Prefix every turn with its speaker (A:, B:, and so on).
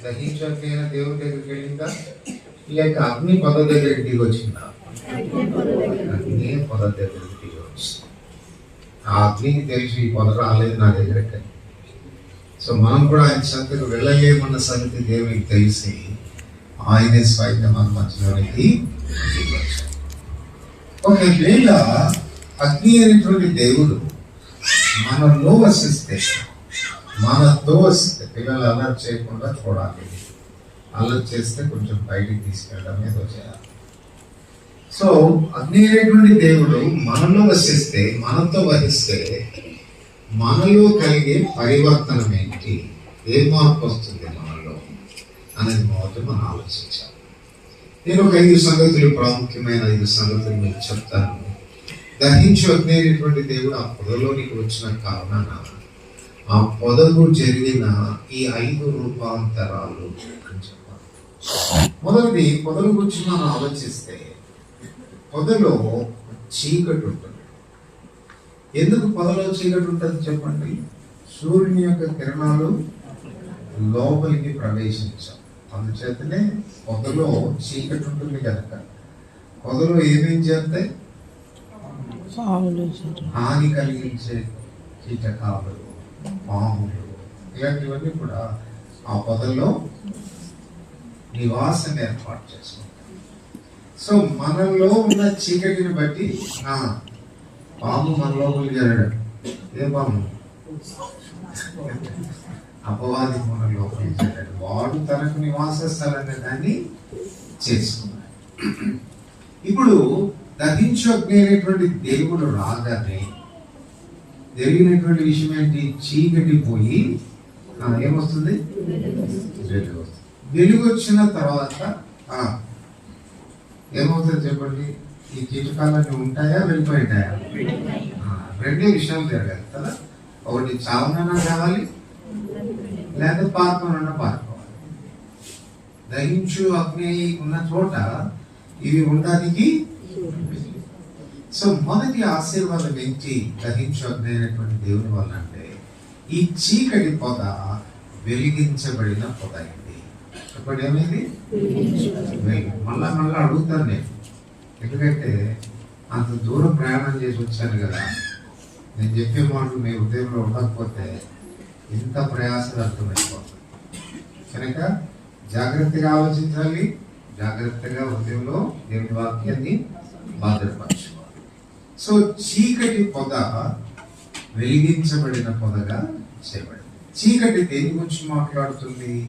A: దహించకపోయిన దేవుడి దగ్గరికి వెళ్ళిందా లేక అగ్ని పొద దగ్గరికి దిగి వచ్చిందా? అగ్ని పొద దగ్గరికి దిగి వచ్చింది. ఆ అగ్నికి తెలిసి ఈ పొద రాలేదు నా దగ్గరికి. సో మనం కూడా ఆయన సంతకు వెళ్ళలేమన్న సంగతి దేవునికి తెలిసి ఆయనే స్వయంగా మన మధ్యలోనికి దిగి వచ్చాడు. ఒకవేళ అగ్ని అనేటువంటి దేవుడు మనలో వసిస్తే, మనతో వస్తే పిల్లలు అలర్ట్ చేయకుండా చూడాలి. అలర్ట్ చేస్తే కొంచెం బయటికి తీసుకెళ్ళడం ఏదో చేయాలి. సో అగ్ని అనేటువంటి దేవుడు మనలో వసిస్తే, మనతో వహిస్తే మనలో కలిగే పరివర్తనం ఏంటి, ఏ మార్పు వస్తుంది మనలో అనేది మొదటి మనం ఆలోచించాలి. నేను ఒక 5 సంగతులు, ప్రాముఖ్యమైన 5 సంగతులు మీకు చెప్తాను. దహించు అగ్ని అనేటువంటి దేవుడు ఆ పొదలోనికి వచ్చిన కారణాన ఆ పొదకు జరిగిన ఈ 5 రూపాంతరాలు అని చెప్పాలి. మొదటిది, పొదల గురించి మనం ఆలోచిస్తే పొదలో చీకటి ఉంటుంది. ఎందుకు పొదలో చీకటి ఉంటుంది చెప్పండి? సూర్యుని యొక్క కిరణాలు లోపలికి ప్రవేశించాం, అందుచేతనే పొదలో చీకటి ఉంటుంది కనుక పొదలో ఏమేం చేస్తాయి? హాని కలిగించే కీటకాలు, పాములు, ఇలాంటివన్నీ కూడా ఆ పొదల్లో నివాసం ఏర్పాటు చేసుకుంటాం. సో మనలో ఉన్న చీకటిని బట్టి పాము మన లోపలికి జరగడం. ఏ పాము? అపవాది మన లోపలికి జరగడం. వాడు తనకు నివాస స్థలాన్ని దాన్ని చేసుకున్నాడు. ఇప్పుడు దహించు అగ్ని అనేటువంటి దేవుడు రాగానే జరిగినటువంటి విషయం ఏంటి? చీకటి పోయి ఏమొస్తుంది? వెలుగు వస్తుంది. వెలుగు వచ్చిన తర్వాత ఏమవుతుంది చెప్పండి? ఈ కీటకాలన్నీ ఉంటాయా, వెళ్ళిపోయాయా? రెండే విషయాలు జరగాలి కదా. ఒకటి చావనన్నా కావాలి, లేదా పార్కోనన్నా పారుకోవాలి. దహించు అగ్ని ఉన్న చోట ఇవి ఉండడానికి. సో మొదటి ఆశీర్వాదం ఏంటి దహించు అగ్ని అయినటువంటి దేవుని వల్ల అంటే, ఈ చీకటి పొద వెలిగించబడిన పొద అయింది. ఇప్పుడు ఏమైంది? మళ్ళా అడుగుతాను నేను, ఎందుకంటే అంత దూరం ప్రయాణం చేసి వచ్చాను కదా. నేను చెప్పే మాటలు మీ హృదయంలో ఉండకపోతే ఇంత ప్రయాసం అర్థమైపోతుంది. కనుక జాగ్రత్తగా ఆలోచించాలి, జాగ్రత్తగా హృదయంలో దేవుని వాక్యాన్ని భద్రపరచుకోవాలి. సో చీకటి పొద వెలిగించబడిన పొదగా చేయబడింది. చీకటి దేని గురించి మాట్లాడుతుంది?